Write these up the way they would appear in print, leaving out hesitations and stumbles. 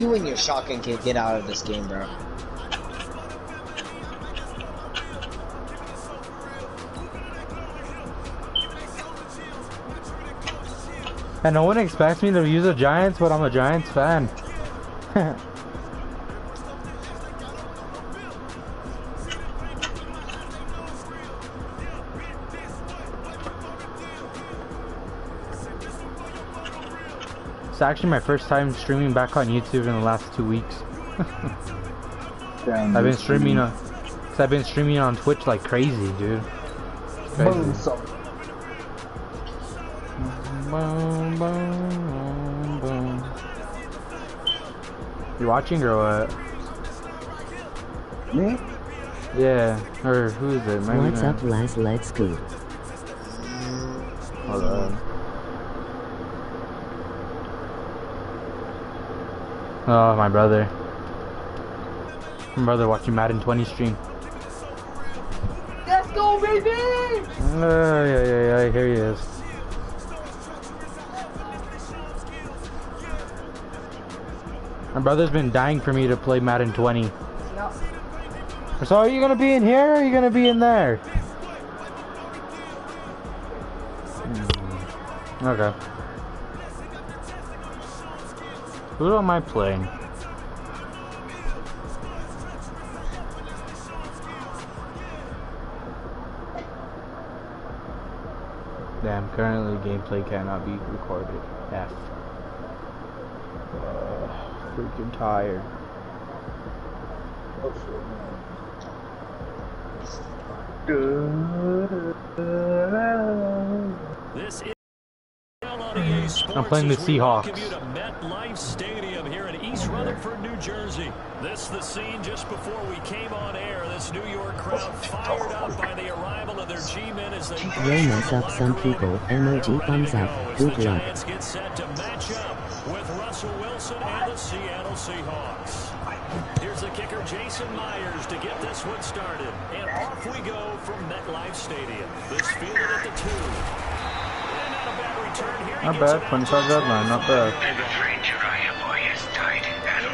You and your shotgun kid get out of this game, bro. And no one expects me to use the Giants, but I'm a Giants fan. It's actually my first time streaming back on YouTube in the last 2 weeks. Damn, I've been streaming on Twitch like crazy, dude. Crazy. Boom, boom, boom. You watching or what? Me? Yeah. Or who is it? What's up, lads? Let's go. Hold on. Oh, my brother. My brother watching Madden 20 stream. Let's go, baby! Yeah, here he is. My brother's been dying for me to play Madden 20. Yep. So are you gonna be in here or are you gonna be in there? Okay. Who am I playing? Damn, currently gameplay cannot be recorded. F. Freaking tired. This is I'm playing the Seahawks. Stadium here in East Rutherford, New Jersey. This the scene just before we came on air. This New York crowd fired up by the arrival of their G-men as they Yo, mess up some people. Emoji thumbs up. Good luck. Giants get set to match up with Russell Wilson and the Seattle Seahawks. Here's the kicker, Jason Myers, to get this one started. And off we go from MetLife Stadium. This fielded at the 2. And not a bad return here. Not bad, 25 yard line, not bad. I'm afraid Uriah boy has died in battle.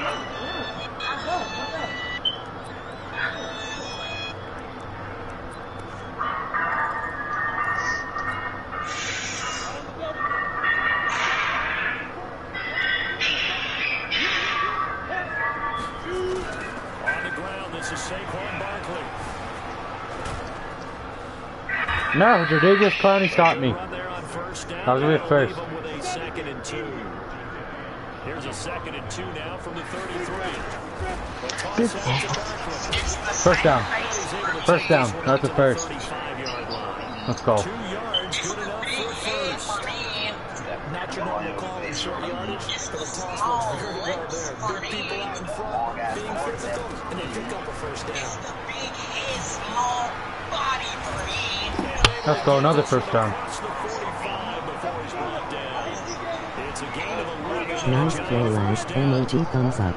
On the ground, this is Saquon Barkley. No, Jadavius Clowney stopped me. Run there on first down. I was with first. Leave 'em with a 2nd and 2. Here's a 2nd and 2 now from the 33. The toss out to Barkley. First down. First down. That's the first. 35-yard line. Let's go. 2 yards, good enough for first. Not your normal call in short yardage, but the toss works very well there. Big people out in front, being physical, and they pick up a first down. Let's go, another first down. Across the 45 before he's brought down. It's a gain of 11. Nice play, lads. Emoji thumbs up.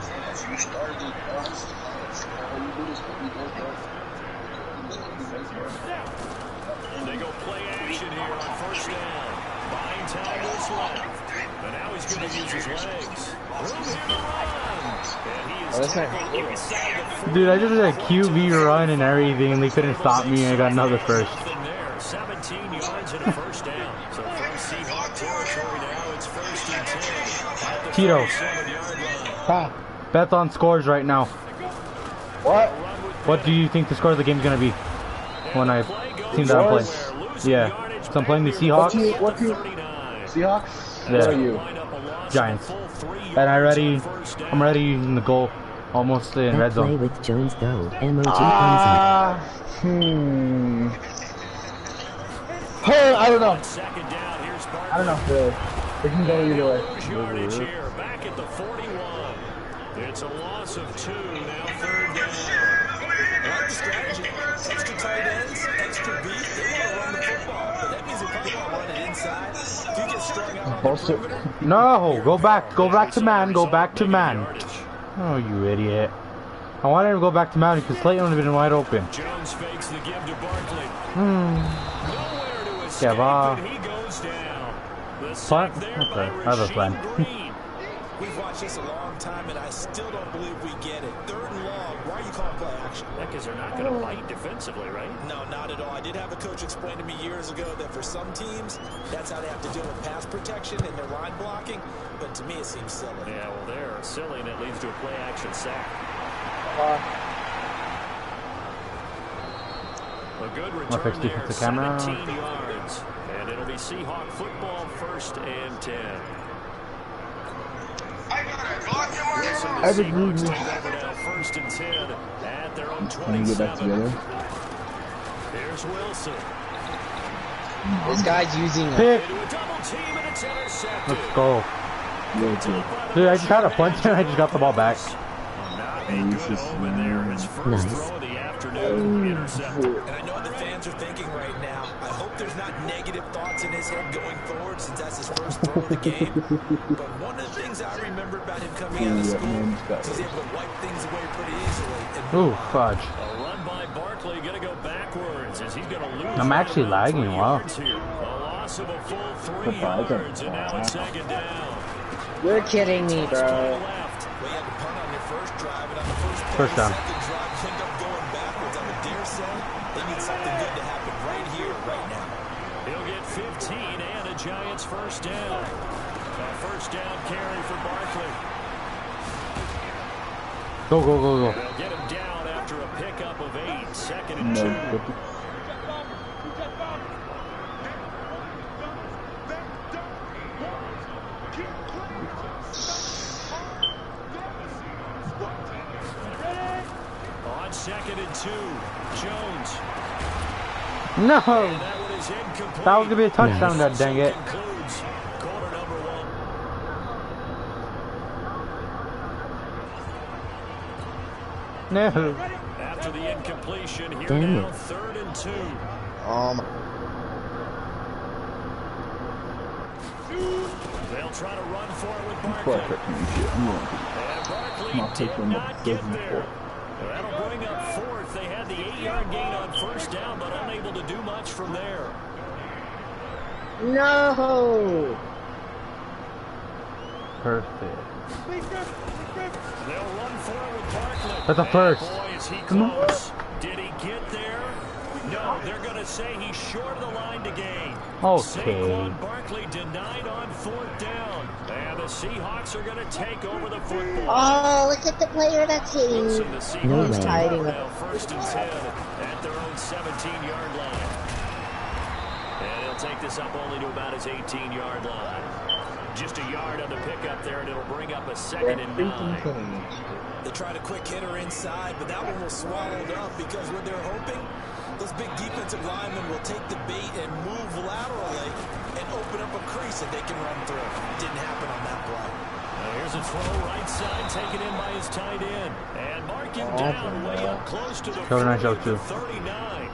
They go play action here on first down. Buying time to his left. And now he's going to use his legs. Room here to run. And he is tackled inside the 40. Dude, I just did a QB run and everything and they couldn't stop me and I got another first. Nothing there. 17 yards and a first down. So from Seahawk territory now, it's 1st and 10. At the Tito. 47-yard line. Bet on scores right now. What? What do you think the score of the game is going to be? When I team that I'm playing. Yeah. So I'm playing the Seahawks. What team? Seahawks? Yeah. What are you? Giants. And I'm ready using the goal. Almost in red Play zone. with Jones go. Emoji thumbs up. I don't know. Second down, here's I don't know. Really. It can go either way. yardage here, back at the 41. It's a loss of 2, now 3rd down. Like the strategy, extra tight ends, extra beat, they want to run the football. But that means if you want to run it inside, if you get strung out. Bullshit. No, go back to man, go back to man. Oh, you idiot. I wanted to go back to man because Slayton would have been wide open. Jones fakes the give to Barkley. Nowhere to escape, Yeah, and he goes down. The Punt? sack there Okay, by I have a plan. Rasheed Green. We've watched this a long time, and I still don't believe we get it. 3rd and long. Why are you calling play action? Because they're not going to bite defensively, right? No, not at all. I did have a coach explain to me years ago that for some teams, that's how they have to deal with pass protection and their line blocking. But to me, it seems silly. Yeah, well, they're silly, and it leads to a play-action sack. A good return there, the camera. 17 yards. And it'll be Seahawk football, 1st and 10. I would move. Take over now, 1st and 10 at their own Can we get back 27. together? Here's Wilson. This guy's using Pick. Into a double team, and it's intercepted. Let's go. Yeah, Dude, I just had a punch and I just got the ball back. Not a good omen there. His first Nice. throw of the afternoon, intercepted. And I know what the fans are thinking right now. I hope there's not negative thoughts in his head going forward since that's his first throw of the game. But one of the things I remember about him coming out of school is he's able to wipe things away pretty easily. And Ooh, fudge. A run by Barkley, going to go backwards as he's going to lose. I'm actually lagging, wow. Here. A loss of a full 3 yards, and now it's 2nd down. You're kidding me, bro. Left. well, you had to punt on your first drive, and on the first play, First down. second drive, you end up going backwards. I would dare say they need something good to happen right here, right now. He'll get 15 and a Giants first down. A first down carry for Barkley. Go, go, go, go. They'll get him down after a pickup of 8. 2nd and 2. On 2nd and 2, Jones. No! And that one is incomplete. That was gonna be a touchdown, that dang it. Concludes quarter number 1. No. After the incompletion, here Dang now, it. 3rd and 2. They'll try to run for it with Barkley. And Barkley did not get there. That'll bring up 4th. They had the 8-yard gain on first down, but unable to do much from there. No! Perfect. They'll run for it with Barkley. That's a first. Boy, is he close. Did he get there? No, they're going to say he's short of the line to gain. Okay. Saquon Barkley denied on 4th down. And the Seahawks are going to take over the football. Oh, look at the player that's hitting me. Wilson, the Seahawks No He's way. hiding. now 1st and 10 at their own 17-yard line. And he'll take this up only to about his 18-yard line. Just a yard on the pickup there, and it'll bring up a 2nd and 9. They tried a quick hitter inside, but that one was swallowed up because what they're hoping, those big defensive linemen will take the bait and move laterally and open up a crease that they can run through. Didn't happen on that play. Now here's a throw right side, taken in by his tight end. And mark him down way up close to the 39.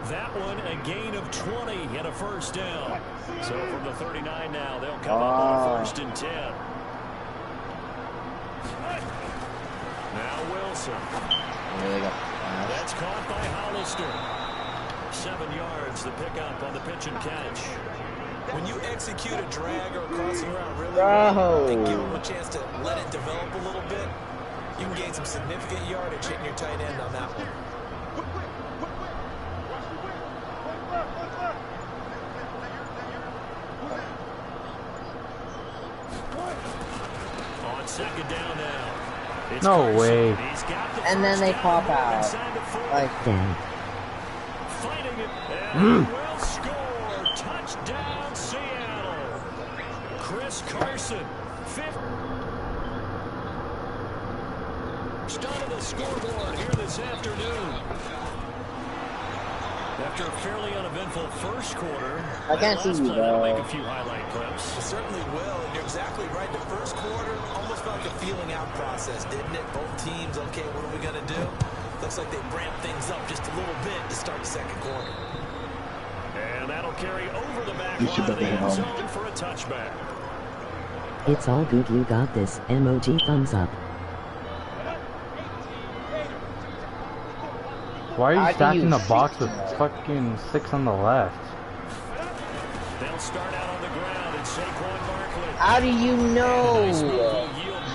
That one a gain of 20 and a first down. So from the 39 now, they'll come up on 1st and 10. Now Wilson. That's caught by Hollister. 7 yards, the pickup on the pitch and catch. When you execute a drag or a crossing route really well and give them a chance to let it develop a little bit, you can gain some significant yardage hitting your tight end on that one. On 2nd down now. It's No Carson. way. He's got the And then first they down, pop moving out. inside the 40. Like, Damn. Fighting it, and he will score. Touchdown, Seattle. Chris Carson, 5th. Onto the scoreboard here this afternoon. After a fairly uneventful first quarter, I can't see last you, play, they'll bro. make a few highlight clips. It certainly will, and you're exactly right. The first quarter almost felt like a feeling out process, didn't it? Both teams, okay, what are we going to do? Looks like they ramped things up just a little bit to start the second quarter. And that'll carry over the back line of the end zone for a touchback. It's all good, you got this. Emoji thumbs up. Why are How you do stacking you the box fix with that? fucking 6 on the left? They'll start out on the ground, and Saquon Barkley. how do you Nice move know? will yield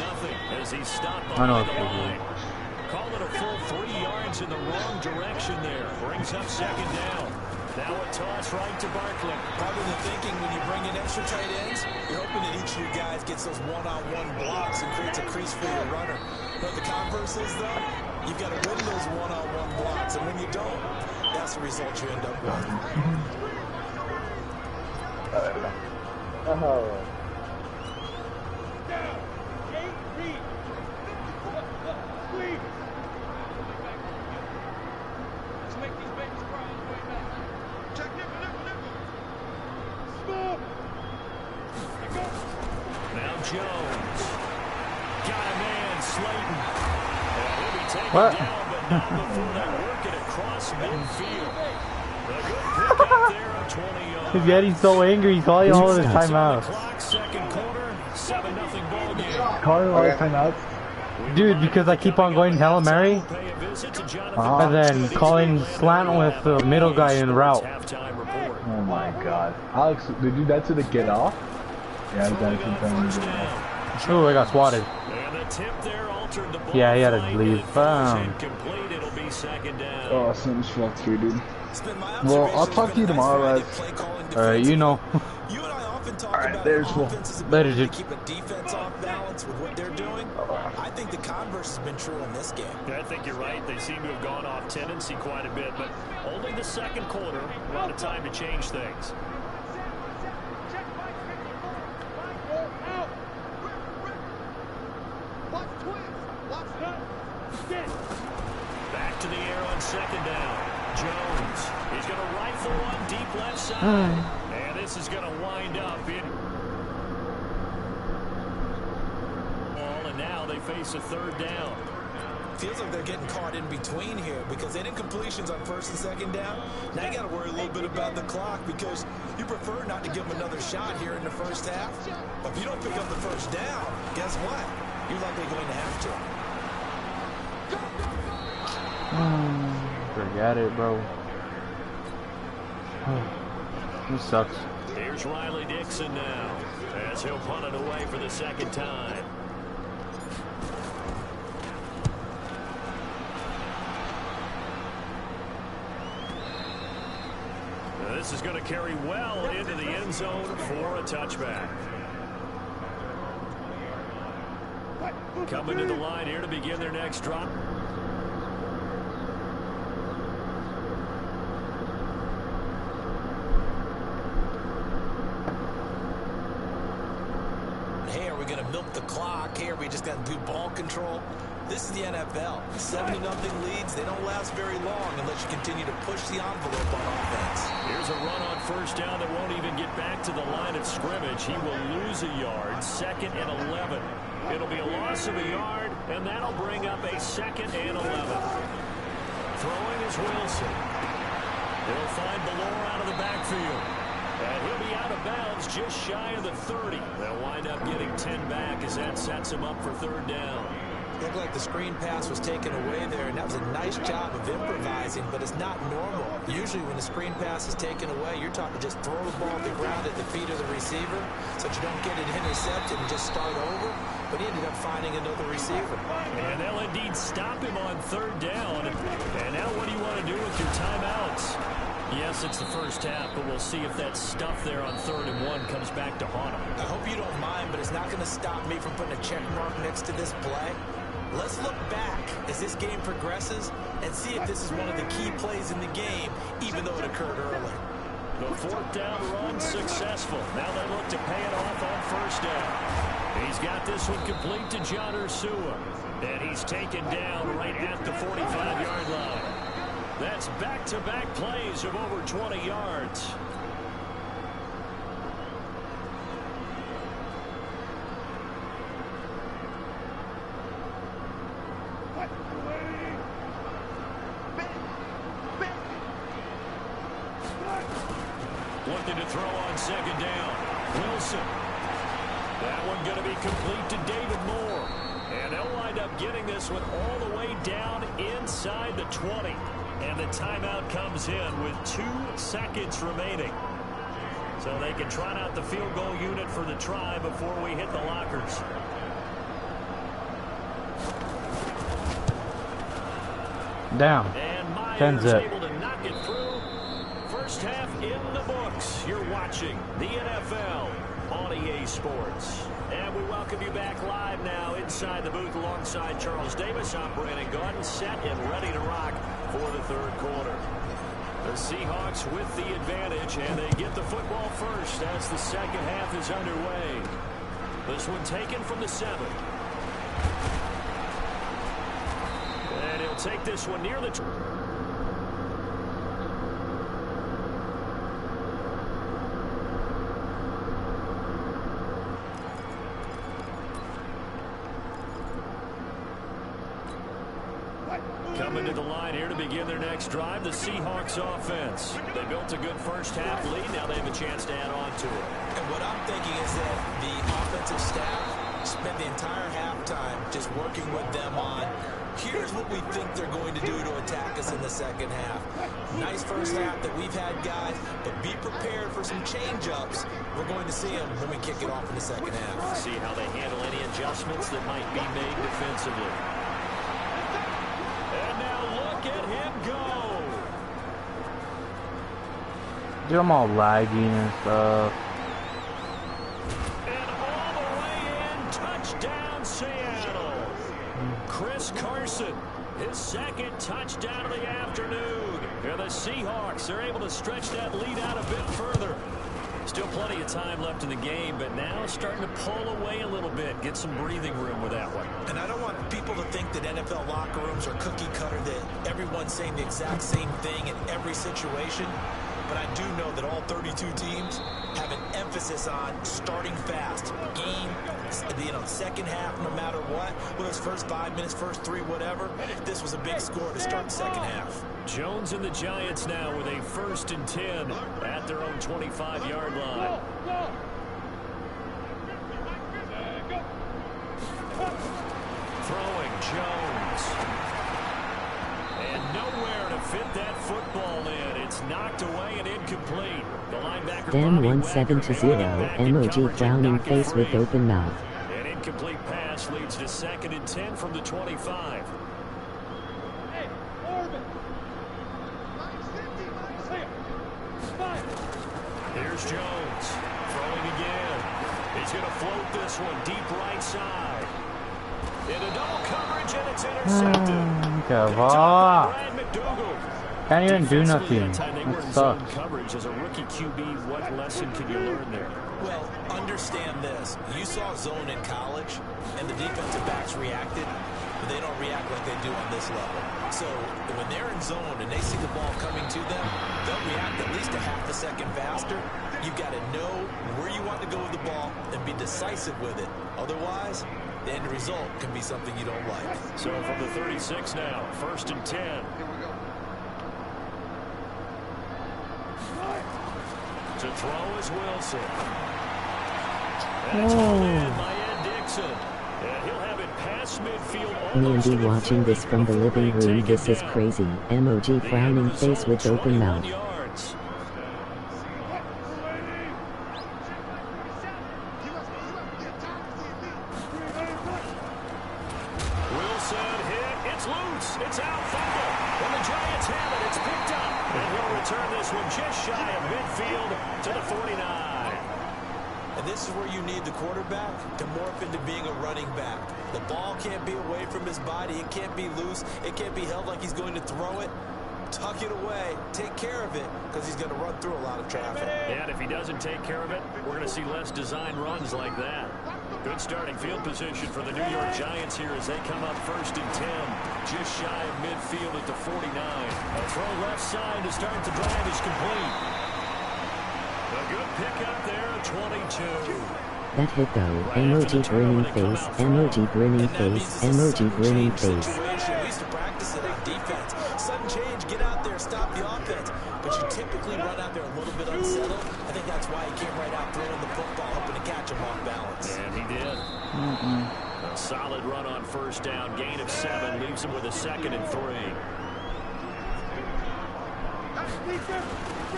he's stopped I know behind it's the good. line. Call it a full 3 yards in the wrong direction there. Brings up second down. Now a toss right to Barkley. Part of the thinking when you bring in extra tight ends, you're hoping that each of your guys gets those one-on-one blocks and creates a crease for your runner. But the converse is, though, you've got to win those one-on-one blocks. And when you don't, that's the result you end up with. Oh. Now Jones. Got a man, Slayton. He'll be taken What? down, but not before they work it across midfield. A good pick out there on 20 yards. He's getting so angry. He's calling all of his timeouts. Clock, second quarter, 7-0 ball game. Calling all the timeouts. Dude, because I keep on going Hail Mary, Pay a visit to Jonathan and then calling slant with the middle guy in route. halftime report. Oh my god. Alex, did you do that to the get off? Yeah, Throwing that's on what I'm first doing. down. Ooh, I got swatted. And the tip there altered the ball Yeah, he had to flight, leave. and it falls incomplete. It'll be second down. Oh, something's fucked here, dude. Spend my Well, I'll observations talk to you been a nice tomorrow, variety lads. of play calling Alright, you know. You and I often talk Alright, about there's an cool. offense's Later, ability to dude. keep a defense off balance with what they're doing. I think the converse has been true in this game. I think you're right. They seem to have gone off tendency quite a bit, but only the second quarter. A lot of time to change things. Back to the air on second down. Jones. He's going to rifle one deep left side. And this is going to wind up in... And now they face a third down. Feels like they're getting caught in between here because they didn't completions on first and second down. Now you got to worry a little bit about the clock because you prefer not to give them another shot here in the first half. But if you don't pick up the first down, guess what? You're likely going to have to. Forget it, bro. This sucks. Here's Riley Dixon now as he'll punt it away for the second time. This is going to carry well into the end zone for a touchback. Coming to the line here to begin their next drop. Hey, are we going to milk the clock? Hey, are we just going to do ball control? This is the NFL. 70-0 leads, they don't last very long unless you continue to push the envelope on offense. Here's a run on first down that won't even get back to the line of scrimmage. He will lose a yard. 2nd and 11. It'll be a loss of a yard, and that'll bring up a 2nd and 11. Throwing is Wilson. He'll find Ballore out of the backfield. And he'll be out of bounds just shy of the 30. They'll wind up getting 10 back as that sets him up for third down. Looked like the screen pass was taken away there, and that was a nice job of improvising, but it's not normal. Usually when the screen pass is taken away, you're taught to just throw the ball to the ground at the feet of the receiver so that you don't get it intercepted and just start over, but he ended up finding another receiver. And they'll indeed stop him on third down. And now what do you want to do with your timeouts? Yes, it's the first half, but we'll see if that stuff there on 3rd and 1 comes back to haunt him. I hope you don't mind, but it's not going to stop me from putting a check mark next to this play. Let's look back as this game progresses and see if this is one of the key plays in the game, even though it occurred early. The 4th down run successful. Now they look to pay it off on first down. He's got this one complete to John Ursua. And he's taken down right at the 45-yard line. That's back-to-back plays of over 20 yards. Looking to throw on second down. Wilson. That one going to be complete to David Moore. And they'll wind up getting this one all the way down inside the 20. And the timeout comes in with 2 seconds remaining. So they can trot out the field goal unit for the try before we hit the lockers. Down. And 10 Myers zip. able to knock it through. First half in the books. You're watching the NFL on EA Sports. And we welcome you back live now inside the booth alongside Charles Davis. I'm Brandon Gordon, set and ready to rock for the third quarter. The Seahawks with the advantage, and they get the football first as the second half is underway. This one taken from the 7. And he'll take this one near the... Coming to the line here to begin their next drive, the Seahawks offense. They built a good first half lead. Now they have a chance to add on to it. And what I'm thinking is that the offensive staff spent the entire halftime just working with them on, here's what we think they're going to do to attack us in the second half. Nice first half that we've had, guys, but be prepared for some change-ups. We're going to see them when we kick it off in the second half. See how they handle any adjustments that might be made defensively. And now look at him go. Dude, I'm all laggy and stuff. And all the way in, touchdown Seattle. Chris Carson, his second touchdown of the afternoon. And the Seahawks are able to stretch that lead out a bit further. Still plenty of time left in the game, but now starting to pull away a little bit, get some breathing room with that one. And I don't want people to think that NFL locker rooms are cookie cutter, that everyone's saying the exact same thing in every situation. But I do know that all 32 teams have an emphasis on starting fast. Game, second half, no matter what. Whether it's first 5 minutes, first 3, whatever. This was a big score to start the second half. Jones and the Giants now with a 1st and 10 at their own 25-yard line. Throwing Jones. And nowhere to fit that football in. It's knocked away and incomplete. The linebacker Dan Bobby 17-0, emoji frowning face with open mouth. An incomplete pass leads to 2nd and 10 from the 25. Here's Jones throwing again. He's going to float this one deep right side. Into double coverage, and it's intercepted. Come on. Can't even do nothing. That sucks. Coverage as a rookie QB, what lesson can you learn there? Well, understand this. You saw zone in college, and the defensive backs reacted, but they don't react like they do on this level. So when they're in zone and they see the ball coming to them, they'll react at least a half a second faster. You've got to know where you want to go with the ball and be decisive with it. Otherwise, the end result can be something you don't like. So from the 36 now, 1st and 10. To throw is Wilson. And it's hauled in by Ed Dixon. And he'll have it past midfield. Me and you watching this from the living room, this is crazy. Emoji frowning face with open mouth. Wilson hit. It's loose. It's out. Fumble. And the Giants have it. It's picked up. And he'll return this one just shy of midfield to the 49. And this is where you need the quarterback to morph into being a running back. The ball can't be away from his body. It can't be loose. It can't be held like he's going to throw it. Tuck it away. Take care of it, because he's going to run through a lot of traffic. And if he doesn't take care of it, we're going to see less design runs like that. Good starting field position for the New York Giants here as they come up 1st and 10. Just shy of midfield at the 49. A throw left side to start the drive is complete. A good pickup there at 22. That hit though, emoji grinning face, emoji grinning face, emoji grinning face. We used to practice it on defense. Sudden change, get out there, stop the offense. But you typically run out there a little bit unsettled. I think that's why he came right out throwing the football, hoping to catch him off balance. And he did. A solid run on 1st down. Gain of 7 leaves him with a 2nd and 3.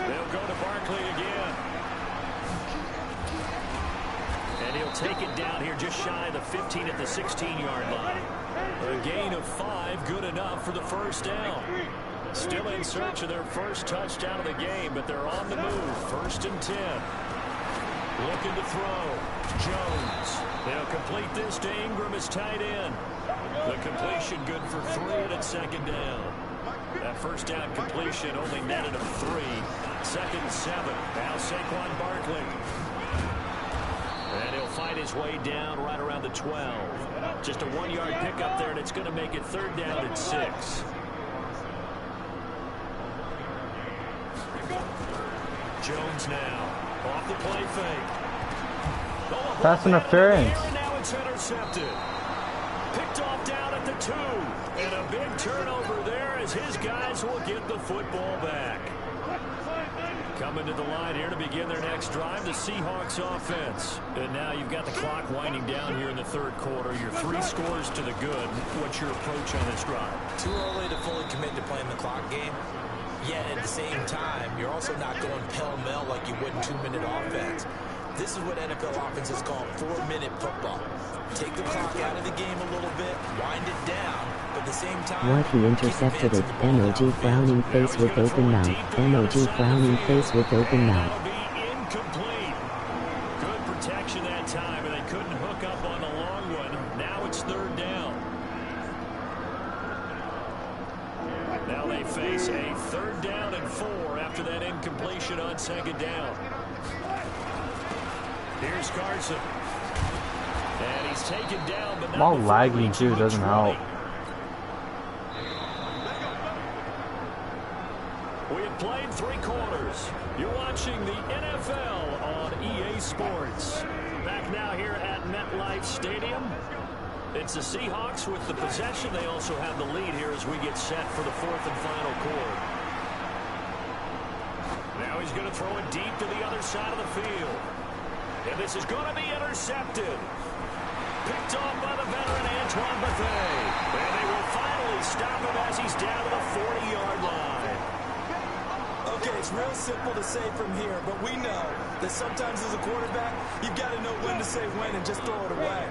They'll go to Barkley again. And he'll take it down here just shy of the 15 at the 16-yard line. A gain of 5, good enough for the first down. Still in search of their first touchdown of the game, but they're on the move. 1st and 10. Looking to throw. Jones. They'll complete this to Ingram as tight end. The completion good for 3, and it's 2nd down. That first down completion only netted him 3. 2nd and 7. Now Saquon Barkley. And he'll fight his way down right around the 12. Just a 1-yard pickup there, and it's going to make it 3rd down and 6. Jones now. Off the play fake. Pass interference. And now it's intercepted. Picked off down at the 2. And a big turnover there as his guys will get the football back. Coming to the line here to begin their next drive, the Seahawks offense. And now you've got the clock winding down here in the 3rd quarter. You're 3 scores to the good. What's your approach on this drive? Too early to fully commit to playing the clock game. Yet at the same time, you're also not going pell-mell like you would in 2-minute offense. This is what NFL offenses call 4-minute football. Take the clock out of the game a little bit, wind it down, but at the same time... What he intercepted it. Emoji frowning face with open mouth. Emoji frowning face with open mouth. That'll be incomplete. Good protection that time, and they couldn't hook up on the long one. Now it's 3rd down. Now they face a 3rd down and 4 after that incompletion on 2nd down. Here's Carson. And he's taken down, but I'm all lagging too, doesn't help. We have played 3 quarters. You're watching the NFL on EA Sports. Back now here at MetLife Stadium. It's the Seahawks with the possession. They also have the lead here as we get set for the 4th and final quarter. Now he's going to throw it deep to the other side of the field. And this is going to be intercepted. Picked off by the veteran Antoine Bethea. And they will finally stop him as he's down to the 40-yard line. Okay, it's real simple to say from here, but we know that sometimes as a quarterback, you've got to know when to say when and just throw it away.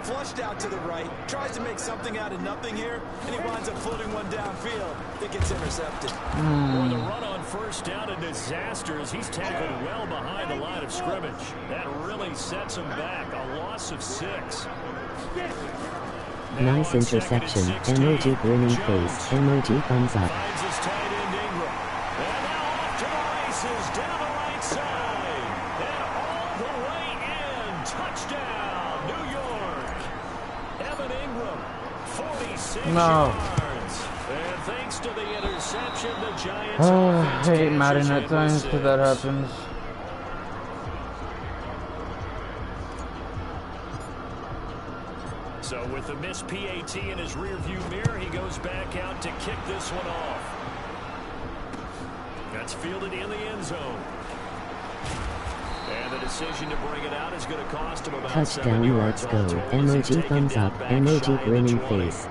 Flushed out to the right, tries to make something out of nothing here, and he winds up floating one downfield that gets intercepted. Well, the run on 1st down, a disaster as he's tackled well behind the line of scrimmage. That really sets him back. A loss of 6. Nice interception. Emoji grinning face. Emoji thumbs up. Finds his tight end Ingram. And now off to the races down the right side. And all the way in. Touchdown, New York. Evan Ingram, 46 yards. And thanks to the interception, the Giants I offense hate cashes Madden in at times with because that 6. happens. So with the missed PAT in his rearview mirror, he goes back out to kick this one off. That's fielded in the end zone. And the decision to bring it out is going to cost him about 7 Touchdown, yards. let's go. All told, as he's Emoji taken thumbs down up. back shy Emoji of the grinning 20. face.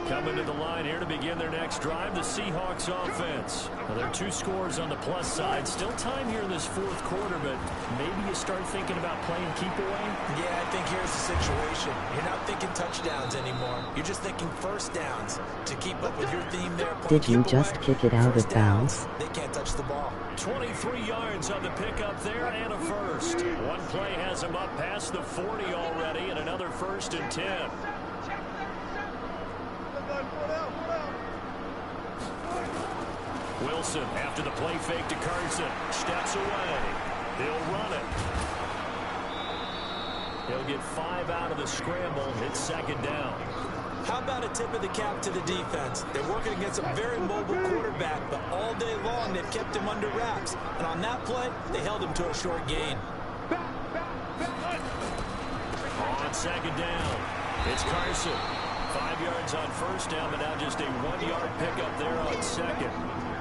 Coming to the line here to begin their next drive, the Seahawks offense. Well, there are 2 scores on the plus side. Still time here in this 4th quarter, but maybe you start thinking about playing keep away? Yeah, I think here's the situation. You're not thinking touchdowns anymore. You're just thinking 1st downs to keep up with your theme there. Did you just kick it out of bounds? They can't touch the ball. 23 yards on the pickup there and a first. One play has him up past the 40 already and another 1st and 10. Wilson, after the play fake to Carson, steps away. He'll run it. He'll get 5 out of the scramble. It's 2nd down. How about a tip of the cap to the defense? They're working against a very mobile quarterback, but all day long they've kept him under wraps. And on that play, they held him to a short gain. On 2nd down, it's Carson. 5 yards on 1st down, but now just a 1-yard pickup there on 2nd.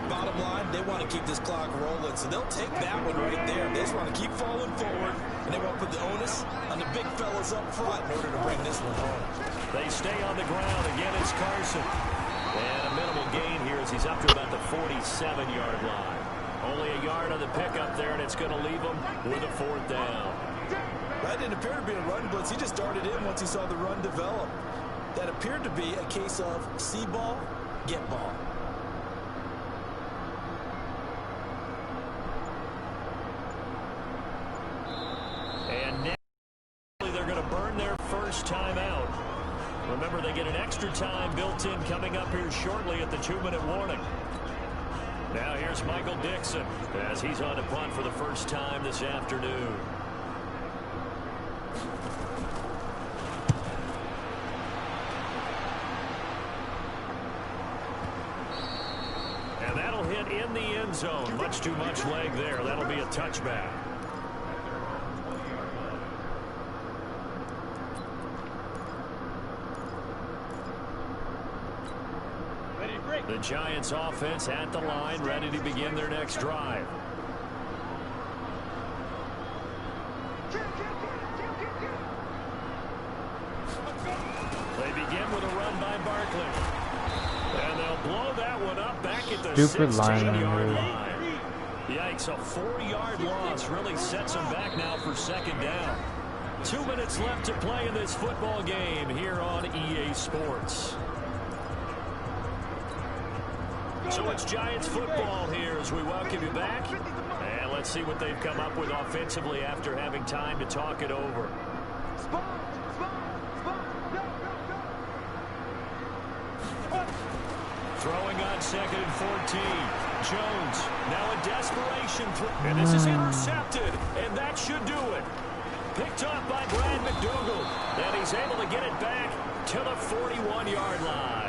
Bottom line, they want to keep this clock rolling, so they'll take that one right there. They just want to keep falling forward, and they want to put the onus on the big fellas up front in order to bring this one home. They stay on the ground. Again, it's Carson. And a minimal gain here as he's up to about the 47-yard line. Only a yard on the pickup there, and it's going to leave them with a 4th down. That didn't appear to be a run blitz. He just darted in once he saw the run develop. That appeared to be a case of see ball, get ball. And now they're going to burn their first time out. Remember, they get an extra time built in coming up here shortly at the 2-minute warning. Now here's Michael Dixon as he's on to punt for the first time this afternoon. And that'll hit in the end zone. Much too much leg there. That'll be a touchback. The Giants offense at the line, ready to begin their next drive. They begin with a run by Barkley. And they'll blow that one up back at the 16-yard line. Yikes, a 4-yard loss really sets them back now for 2nd down. 2 minutes left to play in this football game here on EA Sports. So it's Giants football here as we welcome you back. And let's see what they've come up with offensively after having time to talk it over. Throwing on 2nd and 14. Jones now in desperation. And this is intercepted. And that should do it. Picked up by Brad McDougal. And he's able to get it back to the 41-yard line.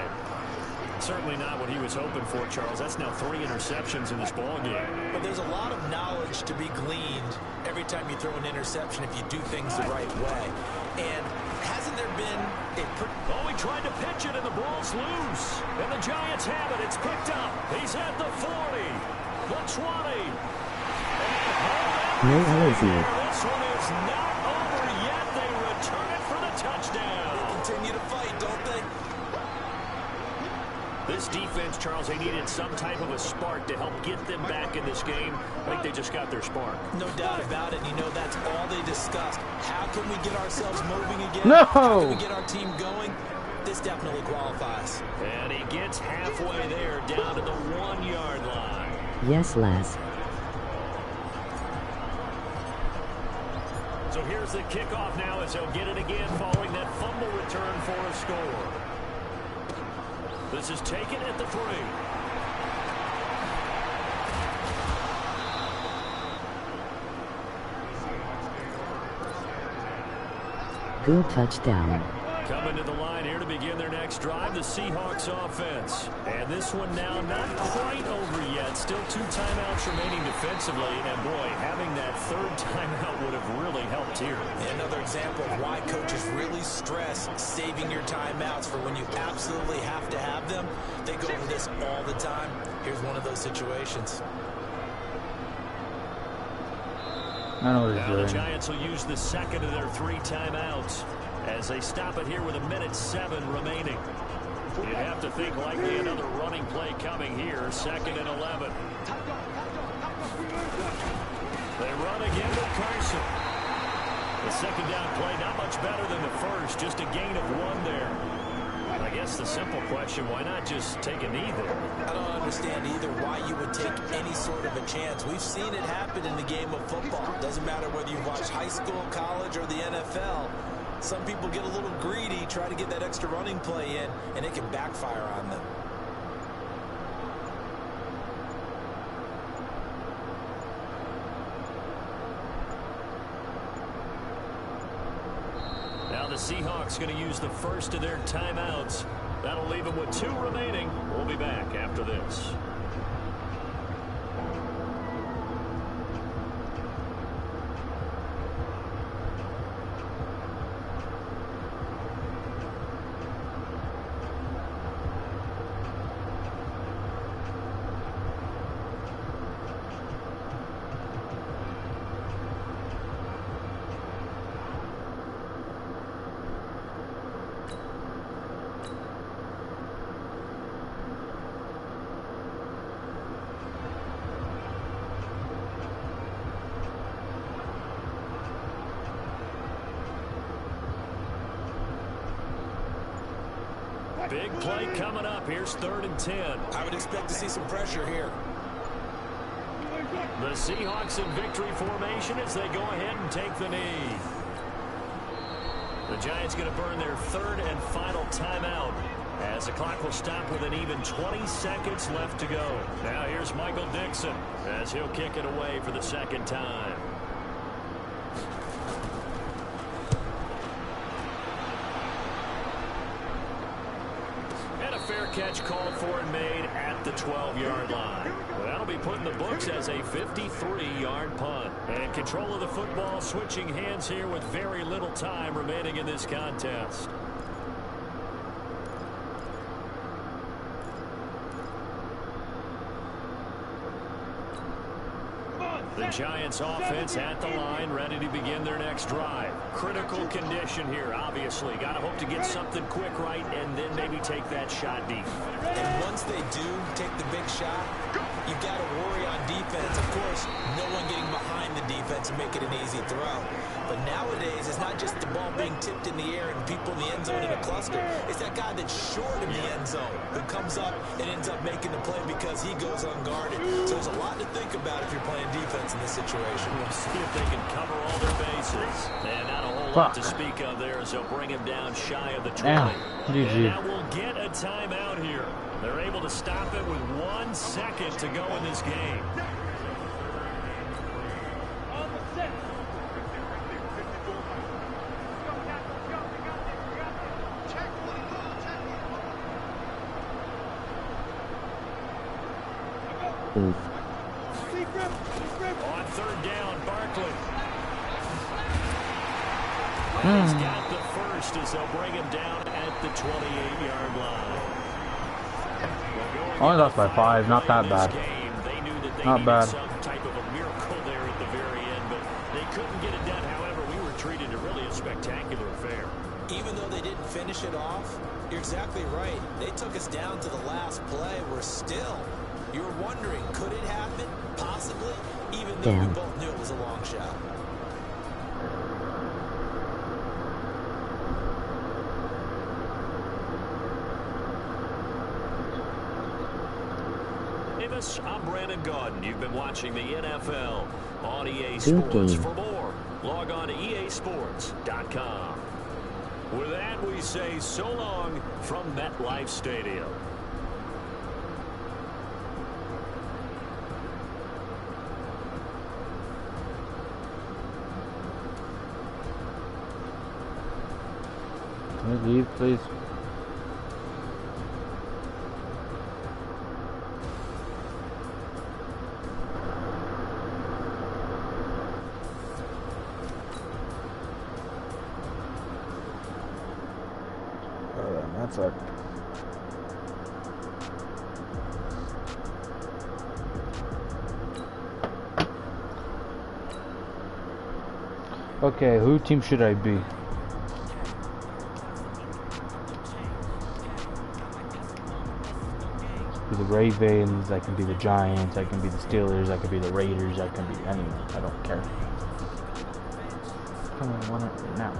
Certainly not what he was hoping for, Charles. That's now 3 interceptions in this ball game. But there's a lot of knowledge to be gleaned every time you throw an interception if you do things the right way. And hasn't there been a... Oh, he tried to pitch it, and the ball's loose. And the Giants have it. It's picked up. He's at the 40, the 20. No LAZ. This one is not over yet. They return it for the touchdown. They continue to fight, don't they? This defense, Charles, they needed some type of a spark to help get them back in this game. I think they just got their spark. No doubt about it. You know, that's all they discussed. How can we get ourselves moving again? No! How can we get our team going? This definitely qualifies. And he gets halfway there, down to the 1-yard line. Yes, Les. So here's the kickoff now as they'll get it again following that fumble return for a score. This is taken at the 3. Good touchdown. Coming to the line here to begin their next drive, the Seahawks offense. And this one now not quite over yet. Still 2 timeouts remaining defensively. And boy, having that 3rd timeout would have really helped here. Another example of why coaches really stress saving your timeouts for when you absolutely have to have them. They go over this all the time. Here's one of those situations. I know what he's Now doing. the Giants will use the 2nd of their 3 timeouts as they stop it here with 1:07 remaining. You'd have to think likely another running play coming here. 2nd and 11. They run again with Carson. The 2nd down play not much better than the first. Just a gain of 1 there. I guess the simple question, why not just take a knee there? I don't understand either why you would take any sort of a chance. We've seen it happen in the game of football. Doesn't matter whether you watch high school, college, or the NFL. Some people get a little greedy, try to get that extra running play in, and it can backfire on them. Now the Seahawks going to use the first of their timeouts. That'll leave them with 2 remaining. We'll be back after this. Big play coming up. Here's 3rd and 10. I would expect to see some pressure here. The Seahawks in victory formation as they go ahead and take the knee. The Giants going to burn their 3rd and final timeout as the clock will stop with an even 20 seconds left to go. Now here's Michael Dixon as he'll kick it away for the 2nd time. And a fair catch called for and made at the 12-yard line. Well, that'll be put in the books as a 53-yard punt. And control of the football switching hands here with very little time remaining in this contest. The Giants offense at the line, ready to begin their next drive. Critical condition here, obviously. Got to hope to get something quick right and then maybe take that shot deep. And once they do take the big shot, you've got to worry on defense. Of course, no one getting behind the defense and make it an easy throw. But nowadays, it's not just the ball being tipped in the air and people in the end zone in a cluster. It's that guy that's short in the end zone who comes up and ends up making the play because he goes unguarded. So there's a lot to think about if you're playing defense in this situation. We'll see if they can cover all their bases. And not a whole lot to speak of there as they'll bring him down shy of the 20. And now we'll get a timeout here. They're able to stop it with 1 second to go in this game. Oof. On 3rd down, Barkley. He's got the first as they'll bring him down at the 28-yard line. Only lost by 5, not that bad. They knew that they not bad. Some type of a miracle there at the very end, but they couldn't get it done. However, we were treated to really a spectacular affair. Even though they didn't finish it off, you're exactly right. They took us down to the last play. We're still. You were wondering, could it happen? Possibly, even though we both knew it was a long shot. I'm Brandon Gaudin. You've been watching the NFL on EA Sports. For more, log on to easports.com. With that, we say so long from MetLife Stadium. Can you leave, please? That sucked. Okay, who team should I be? Be the Ravens, I can be the Giants, I can be the Steelers, I can be the Raiders, I can be anyone. I don't care. Come on, I want it now.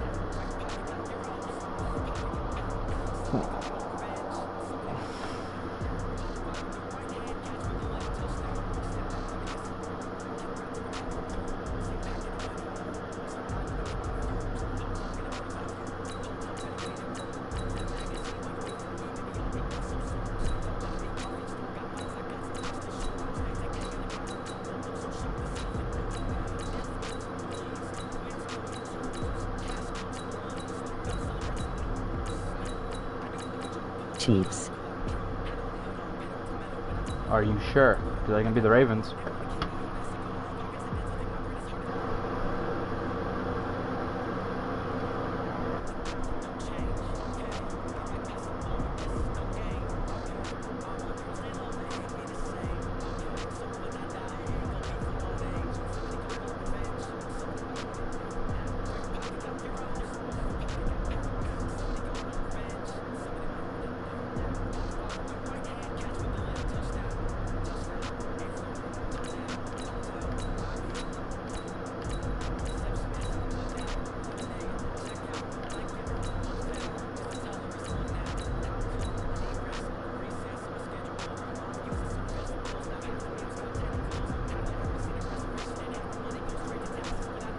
Chiefs. Are you sure? Because I can be the Ravens.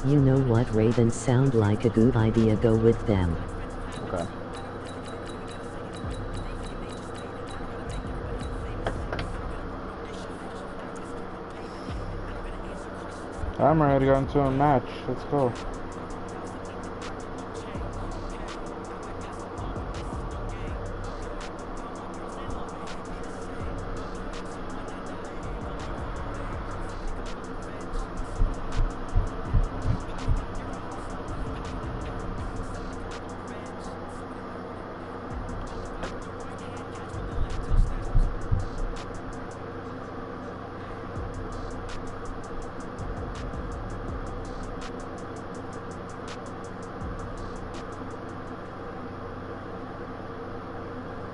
You know what Ravens sound like a good idea, go with them. Okay. I'm ready to go into a match. Let's go.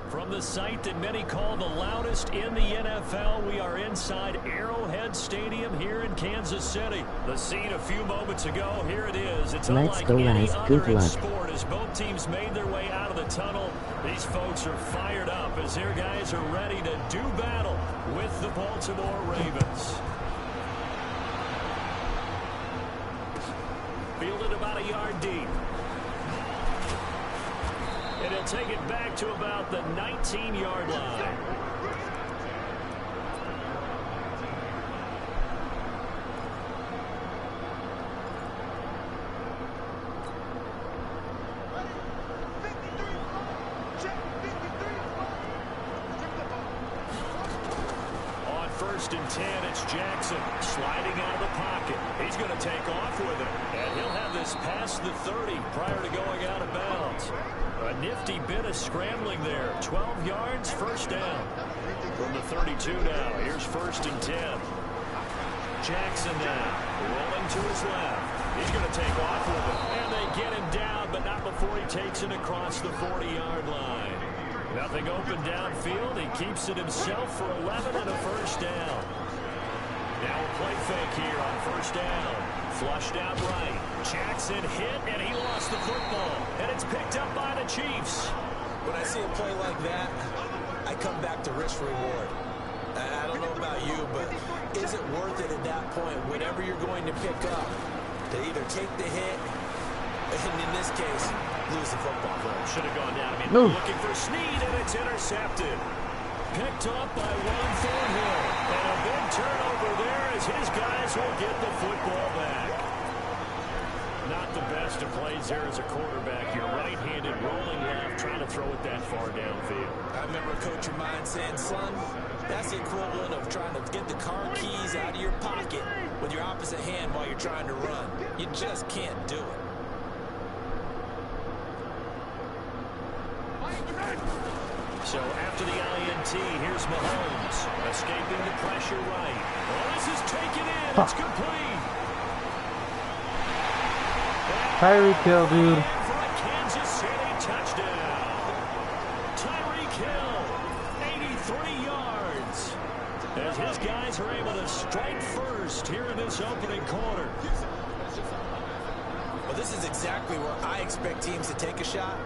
From the site that many call the loudest in the NFL, we are inside Arrowhead Stadium here in Kansas City. The scene a few moments ago, here it is. It's Let's unlike go, any guys. other Good in luck. sport. As both teams made their way out of the tunnel, these folks are fired up as their guys are ready to do battle with the Baltimore Ravens. Fielded about a yard deep. And he'll take it back to about the 19-yard line. On 1st and 10, it's Jackson sliding out of the pocket. He's going to take off with it. And he'll have this past the 30 prior to going out of bounds. A nifty bit of scrambling there. 12 yards, first down. From the 32 now, here's 1st and 10. Jackson now, rolling to his left. He's going to take off with it. And they get him down, but not before he takes it across the 40-yard line. Nothing open downfield. He keeps it himself for 11 and a first down. Now a play fake here on 1st down. Flushed out right. Jackson hit, and he lost the football. And it's picked up by the Chiefs. When I see a play like that, I come back to risk reward. I don't know about you, but is it worth it at that point, whatever you're going to pick up, to either take the hit, and in this case, lose the football? Should have gone down. I mean, No. looking for Snead, and it's intercepted. Picked up by Juan Thornhill. And a big turnover there as his guys will get the football back. Not the best of plays there as a quarterback. You're right-handed, rolling left, trying to throw it that far downfield. I remember a coach of mine saying, son, that's the equivalent of trying to get the car keys out of your pocket with your opposite hand while you're trying to run. You just can't do it. So after the INT, here's Mahomes. Escaping the pressure right. Well, this is taken in. It's complete. Tyreek Hill, dude. For a Kansas City touchdown. Tyreek Hill, 83 yards. As his guys are able to strike first here in this opening quarter. Well, this is exactly where I expect teams to take a shot.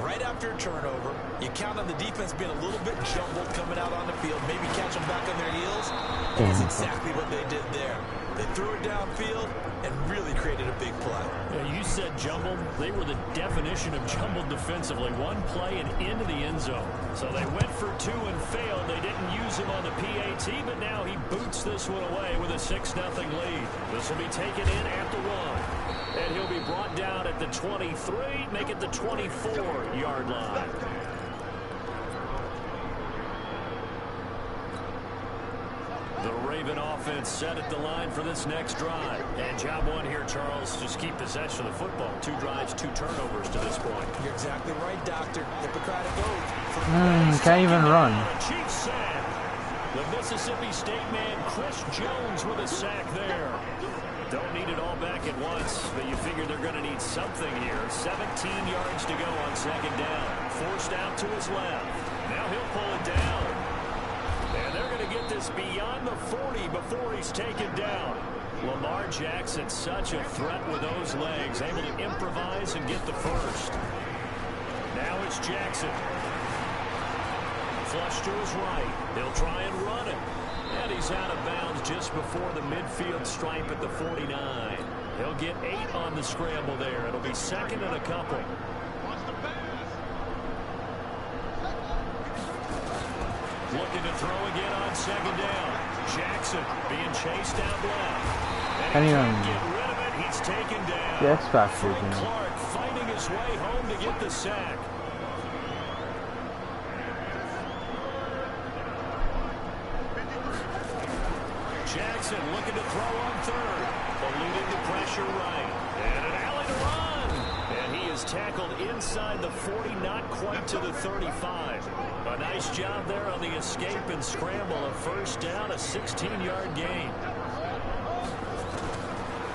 Right after a turnover, you count on the defense being a little bit jumbled coming out on the field, maybe catch them back on their heels. That's exactly what they did there. They threw it downfield and really created a big play. Yeah, you said jumbled. They were the definition of jumbled defensively. One play and into the end zone. So they went for 2 and failed. They didn't use him on the PAT, but now he boots this one away with a 6-0 lead. This will be taken in at the 1. And he'll be brought down at the 23, make it the 24-yard line. The Raven offense set at the line for this next drive. And job one here, Charles, just keep possession of the football. 2 drives, 2 turnovers to this point. You're exactly right, Doctor. Hippocratic oath. Can't even run. Chiefs sack. The Mississippi State man, Chris Jones, with a sack there. Don't need it all back at once, but you figure they're going to need something here. 17 yards to go on 2nd down. Forced out to his left. Now he'll pull it down. And they're going to get this beyond the 40 before he's taken down. Lamar Jackson, such a threat with those legs, able to improvise and get the first. Now it's Jackson. Flush to his right. He'll try and run it. And he's out of bounds just before the midfield stripe at the 49. He'll get 8 on the scramble there. It'll be second and a couple. Looking to throw again on second down. Jackson being chased out left. And he can't get rid of it. He's taken down. The X Factor. Frank Clark fighting his way home to get the sack. Jackson looking to throw on third. Eluding the pressure right. And an alley to run. And he is tackled inside the 40, not quite to the 35. A nice job there on the escape and scramble. A first down, a 16-yard gain.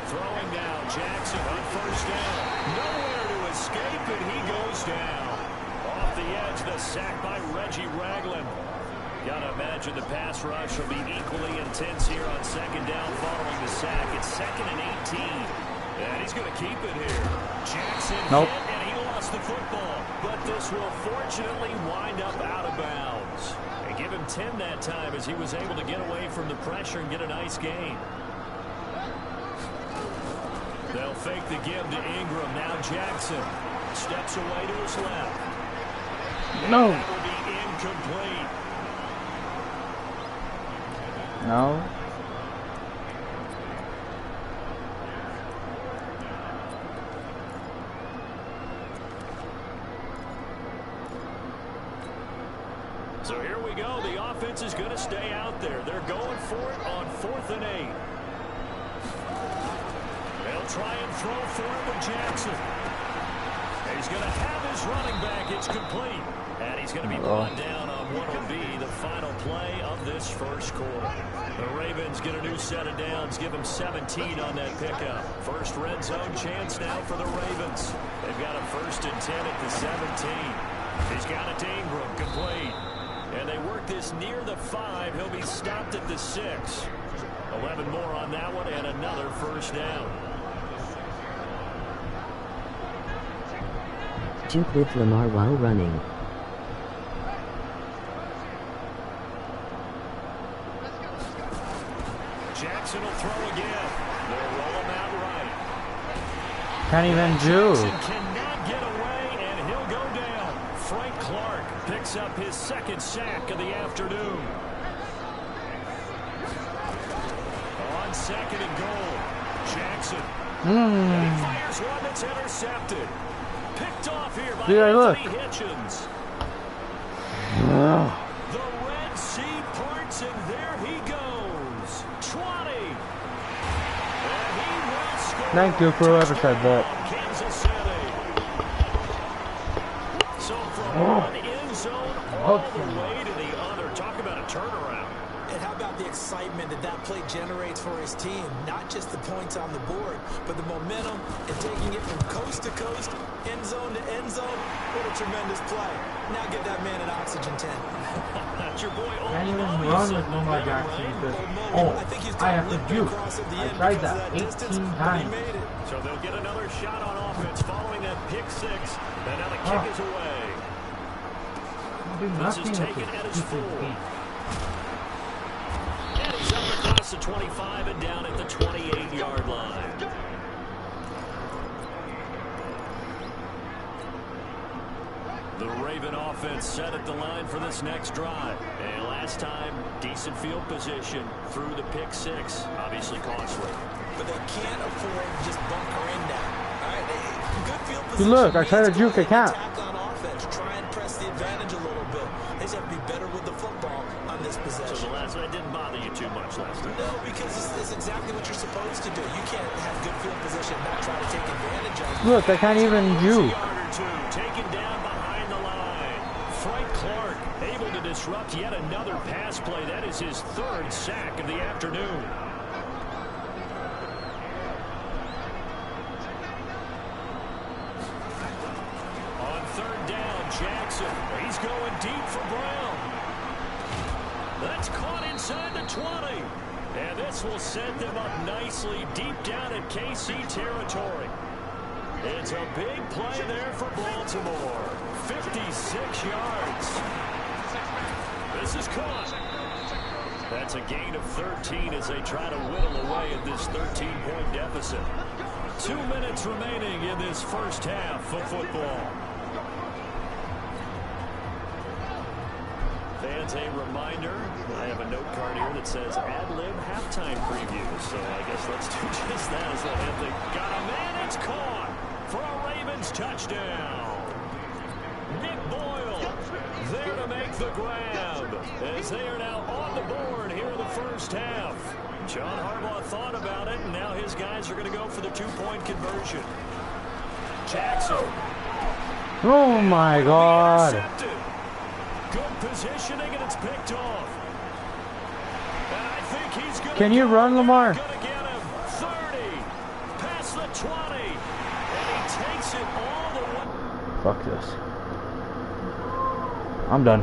Throwing now, Jackson on first down. Nowhere to escape, and he goes down. Off the edge, the sack by Reggie Ragland. Gotta imagine the pass rush will be equally intense here on second down following the sack. It's second and 18. And he's going to keep it here. Jackson hit, and he lost the football. But this will fortunately wind up out of bounds. And give him 10 that time as he was able to get away from the pressure and get a nice gain. They'll fake the give to Ingram. Now Jackson steps away to his left. No. That will be incomplete. No. So here we go. The offense is going to stay out there. They're going for it on 4th and 8. They'll try and throw for it with Jackson. He's going to have his running back. It's complete. And he's going to be brought down on what will be the final play of this first quarter. The Ravens get a new set of downs. Give them 17 on that pickup. First red zone chance now for the Ravens. They've got a 1st and 10 at the 17. He's got it to Ingram. Complete. And they work this near the 5. He'll be stopped at the 6. 11 more on that one and another first down. Juke with Lamar while running. Jackson will throw again. They'll roll him out right. Can't even do. Jackson cannot get away, and he'll go down. Frank Clark picks up his 2nd sack of the afternoon. On 2nd and goal, Jackson. And he fires one that's intercepted. Picked off here by Anthony Hitchens. The Red Sea parts, and there he goes. 20. And he will score. Thank you for whoever said that. Kansas City. So from one end zone all the way to the other. Talk about a turnaround. And how about the excitement that that play generates for his team? Not just the points on the board, but the momentum and taking it from coast to coast, end zone to end zone. What a tremendous play. Now give that man an oxygen tent. That's your boy. Can't even run with Lamar Jackson. I have to juke. I tried that 18 times. So they'll get another shot on offense following that pick 6. And now the kick is away. This is taken at his 4. And he's up across the 25 and down at the 28-yard line. The Raven offense set at the line for this next drive. And last time, decent field position through the pick 6. Obviously costly. But they can't afford to just bunker in now. All right, good field position. Look, I tried to juke, I can't. On offense, try and press the advantage a little bit. They just have to be better with the football on this possession. So the last one didn't bother you too much last time? No, because it's exactly what you're supposed to do. You can't have good field position, not try to take advantage of it. Look, I can't even juke. Taken down behind the line. Frank Clark able to disrupt yet another pass play. That is his 3rd sack of the afternoon. On 3rd down, Jackson. He's going deep for Brown. That's caught inside the 20. And this will set them up nicely deep down in KC territory. It's a big play there for Baltimore. 56 yards. This is caught. That's a gain of 13 as they try to whittle away at this 13-point deficit. 2 minutes remaining in this first half of football. Fans, a reminder, I have a note card here that says ad-lib halftime preview, so I guess let's do just that as the Anthony got a man. It's caught for a Ravens touchdown. Nick Boyle there to make the grab as they are now on the board here in the first half. John Harbaugh thought about it, and now his guys are going to go for the 2-point conversion. Jackson. Oh my God. Good positioning, and it's picked off. And I think he's going to Can you run, Lamar? Gonna get him. 30, past the 20, and he takes it all the way. Fuck this. I'm done.